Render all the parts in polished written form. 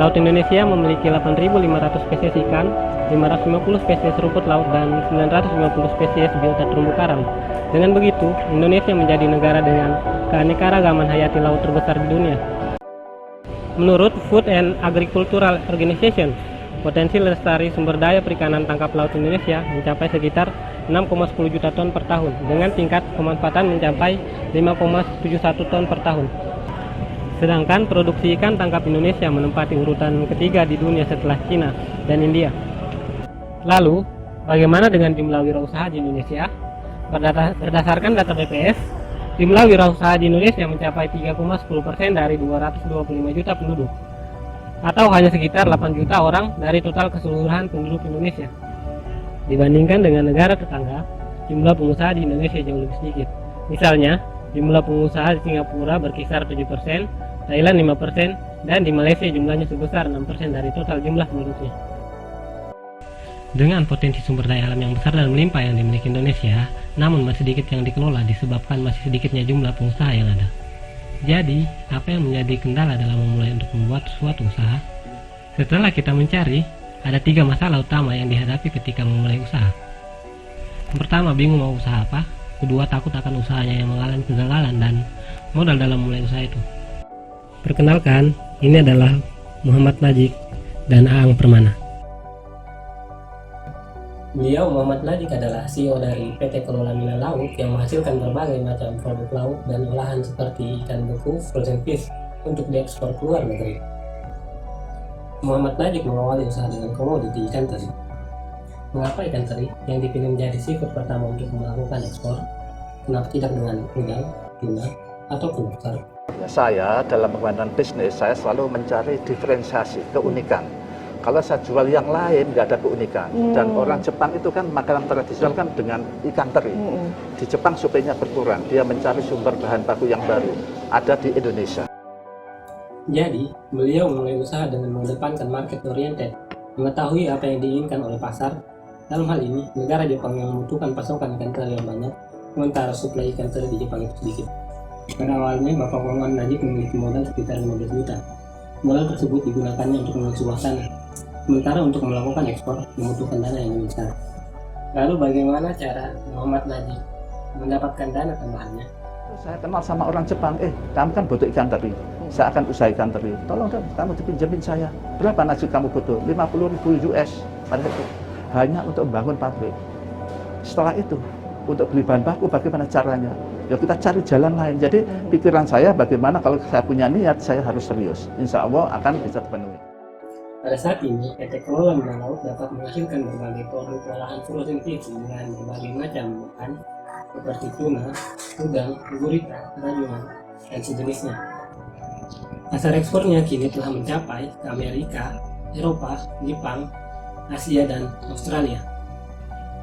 Laut Indonesia memiliki 8.500 spesies ikan, 550 spesies rumput laut, dan 950 spesies biota terumbu karang. Dengan begitu, Indonesia menjadi negara dengan keanekaragaman hayati laut terbesar di dunia. Menurut Food and Agricultural Organization, potensi lestari sumber daya perikanan tangkap laut Indonesia mencapai sekitar 6,10 juta ton per tahun, dengan tingkat pemanfaatan mencapai 5,71 ton per tahun. Sedangkan produksi ikan tangkap Indonesia menempati urutan ketiga di dunia setelah Cina dan India. Lalu, bagaimana dengan jumlah wirausaha di Indonesia? Berdasarkan data BPS, jumlah wirausaha di Indonesia mencapai 3,10% dari 225 juta penduduk, atau hanya sekitar 8 juta orang dari total keseluruhan penduduk Indonesia. Dibandingkan dengan negara tetangga, jumlah pengusaha di Indonesia jauh lebih sedikit. Misalnya, jumlah pengusaha di Singapura berkisar 7%, Thailand 5%, dan di Malaysia jumlahnya sebesar 6% dari total jumlah penduduknya. Dengan potensi sumber daya alam yang besar dan melimpah yang dimiliki Indonesia, namun masih sedikit yang dikelola disebabkan masih sedikitnya jumlah pengusaha yang ada. Jadi, apa yang menjadi kendala dalam memulai untuk membuat suatu usaha? Setelah kita mencari, ada 3 masalah utama yang dihadapi ketika memulai usaha. Yang pertama, bingung mau usaha apa. Kedua, takut akan usahanya yang mengalami kegagalan dan modal dalam memulai usaha itu. Perkenalkan, ini adalah Muhammad Najik dan Aang Permana. Beliau, Muhammad Najik, adalah CEO dari PT Kelola Mina Laut yang menghasilkan berbagai macam produk laut dan olahan seperti ikan beku, frozen fish, untuk diekspor ke luar negeri. Muhammad Najik mengawali usaha dengan komoditi ikan teri. Mengapa ikan teri yang dipilih menjadi seafood pertama untuk melakukan ekspor? Kenapa tidak dengan udang, tuna, ataupun lobster? Saya dalam pengembangan bisnis, saya selalu mencari diferensiasi, keunikan. Kalau saya jual yang lain, nggak ada keunikan. Dan orang Jepang itu kan makanan tradisional kan dengan ikan teri. Di Jepang suplainya berkurang, dia mencari sumber bahan baku yang baru. Ada di Indonesia. Jadi, beliau mulai usaha dengan mengedepankan market oriented, mengetahui apa yang diinginkan oleh pasar. Dalam hal ini, negara Jepang yang membutuhkan pasokan ikan teri yang banyak, sementara suplai ikan teri di Jepang itu sedikit. Pada awalnya, Bapak Muhammad Najik memiliki modal sekitar 15 juta. Modal tersebut digunakannya untuk membeli sebuah tanah, sementara untuk melakukan ekspor membutuhkan dana yang lebih besar. Lalu bagaimana cara Muhammad Najik mendapatkan dana tambahannya? Saya kenal sama orang Jepang, kamu kan butuh ikan teri, saya akan usaha ikan teri. Tolong dong, kamu dipinjemin saya. Berapa Najik kamu butuh? 50.000 US pada itu. Hanya untuk membangun pabrik. Setelah itu, untuk beli bahan baku bagaimana caranya? Ya kita cari jalan lain. Jadi pikiran saya bagaimana kalau saya punya niat, saya harus serius. Insya Allah akan bisa terpenuhi. Pada saat ini, PT Kelola Mina Laut dapat menghasilkan berbagai produk olahan frozen fish dengan berbagai macam ikan seperti tuna, udang, gurita, rajungan, dan sejenisnya. Pasar ekspornya kini telah mencapai ke Amerika, Eropa, Jepang, Asia, dan Australia.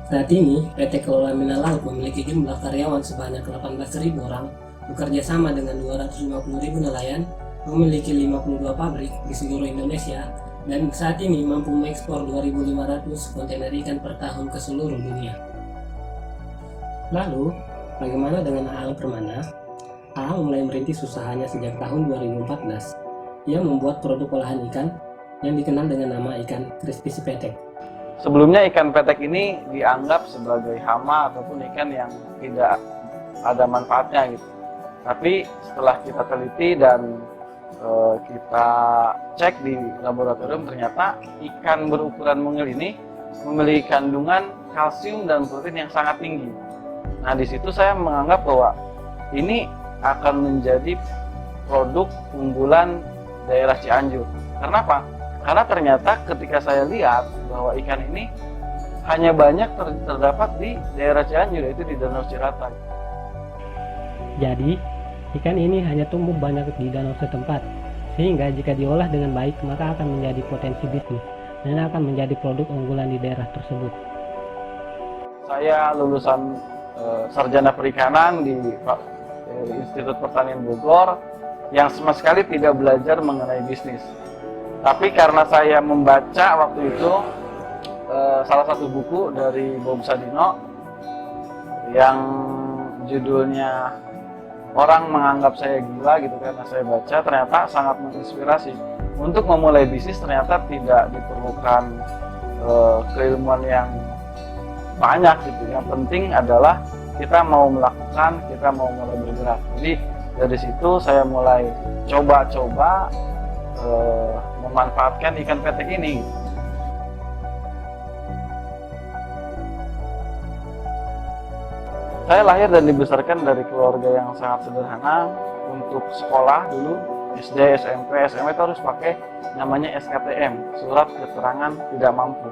Saat ini, PT Kelola Mina Laut memiliki jumlah karyawan sebanyak 18.000 orang, bekerja sama dengan 250.000 nelayan, memiliki 52 pabrik di seluruh Indonesia, dan saat ini mampu mengekspor 2.500 kontainer ikan per tahun ke seluruh dunia. Lalu, bagaimana dengan Aang Permana? Aang mulai merintis usahanya sejak tahun 2014. Ia membuat produk olahan ikan yang dikenal dengan nama ikan crispy petek. Sebelumnya ikan petek ini dianggap sebagai hama ataupun ikan yang tidak ada manfaatnya gitu. Tapi setelah kita teliti dan kita cek di laboratorium, ternyata ikan berukuran mungil ini memiliki kandungan kalsium dan protein yang sangat tinggi. Nah, di situ saya menganggap bahwa ini akan menjadi produk unggulan daerah Cianjur. Kenapa? Karena ternyata ketika saya lihat bahwa ikan ini hanya banyak terdapat di daerah Cianjur, yaitu di Danau Cirata. Jadi, ikan ini hanya tumbuh banyak di danau setempat, sehingga jika diolah dengan baik maka akan menjadi potensi bisnis dan akan menjadi produk unggulan di daerah tersebut. Saya lulusan sarjana perikanan di Institut Pertanian Bogor yang sama sekali tidak belajar mengenai bisnis. Tapi karena saya membaca waktu itu salah satu buku dari Bob Sadino yang judulnya Orang Menganggap Saya Gila gitu, karena saya baca ternyata sangat menginspirasi. untuk memulai bisnis ternyata tidak diperlukan keilmuan yang banyak gitu. Yang penting adalah kita mau melakukan, kita mau mulai bergerak. Jadi dari situ saya mulai coba-coba memanfaatkan ikan petek ini. Saya lahir dan dibesarkan dari keluarga yang sangat sederhana. Untuk sekolah dulu, SD, SMP, SMA itu harus pakai namanya SKTM, surat keterangan tidak mampu.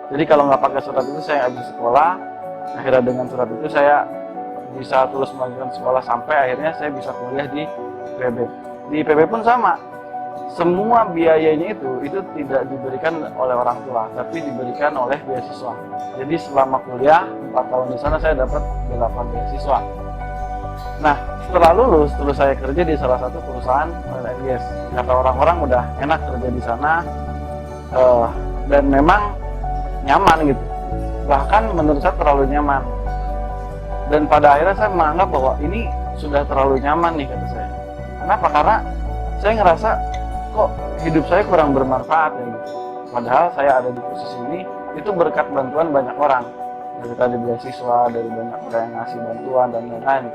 Jadi kalau nggak pakai surat itu saya nggak bisa sekolah. Akhirnya dengan surat itu saya bisa terus melanjutkan sekolah sampai akhirnya saya bisa kuliah di PB. Di PB pun sama. Semua biayanya itu tidak diberikan oleh orang tua, tapi diberikan oleh beasiswa. Jadi selama kuliah 4 tahun di sana saya dapat 8 beasiswa. Nah, setelah lulus, terus saya kerja di salah satu perusahaan oil and gas. Kata orang-orang udah enak kerja di sana, dan memang nyaman gitu. Bahkan menurut saya terlalu nyaman. Dan pada akhirnya saya menganggap bahwa ini sudah terlalu nyaman nih, kata saya. Kenapa? Karena saya ngerasa kok hidup saya kurang bermanfaat ya gitu. Padahal saya ada di posisi ini itu berkat bantuan banyak orang. Dari tadi beasiswa, dari banyak orang yang ngasih bantuan dan lain-lain.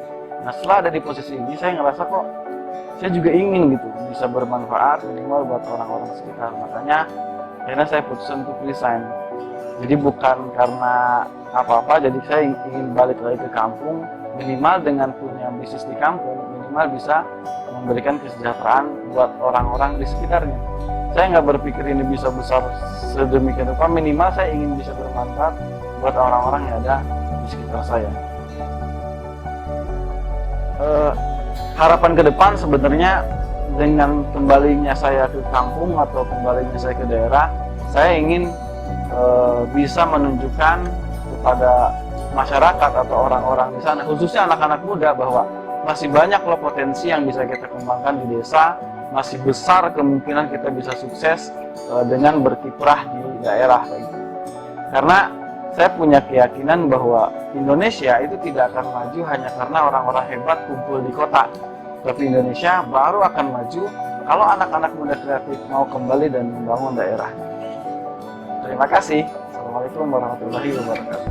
Nah, setelah ada di posisi ini saya ngerasa kok saya juga ingin gitu bisa bermanfaat minimal buat orang-orang sekitar. Makanya akhirnya saya putuskan untuk resign. Jadi bukan karena apa-apa, jadi saya ingin balik lagi ke kampung, minimal dengan punya bisnis di kampung, minimal bisa memberikan kesejahteraan buat orang-orang di sekitarnya. Saya nggak berpikir ini bisa besar sedemikian rupa, minimal saya ingin bisa bermanfaat buat orang-orang yang ada di sekitar saya. Harapan ke depan sebenarnya dengan kembalinya saya ke kampung atau kembalinya saya ke daerah, saya ingin bisa menunjukkan kepada masyarakat atau orang-orang di sana, khususnya anak-anak muda, bahwa masih banyak loh potensi yang bisa kita kembangkan di desa, masih besar kemungkinan kita bisa sukses dengan berkiprah di daerah. Karena saya punya keyakinan bahwa Indonesia itu tidak akan maju hanya karena orang-orang hebat kumpul di kota, tapi Indonesia baru akan maju kalau anak-anak muda kreatif mau kembali dan membangun daerah. Terima kasih. Assalamualaikum warahmatullahi wabarakatuh.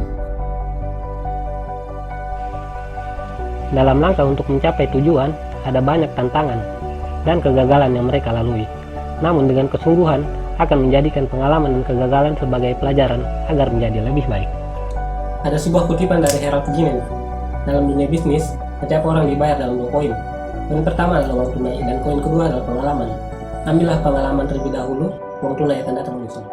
Dalam langkah untuk mencapai tujuan, ada banyak tantangan dan kegagalan yang mereka lalui. Namun dengan kesungguhan, akan menjadikan pengalaman dan kegagalan sebagai pelajaran agar menjadi lebih baik. Ada sebuah kutipan dari Harold Ginen. Dalam dunia bisnis, setiap orang dibayar dalam 2 koin. Koin pertama adalah uang tunai dan koin kedua adalah pengalaman. Ambillah pengalaman terlebih dahulu, uang tunai akan datang menyusul.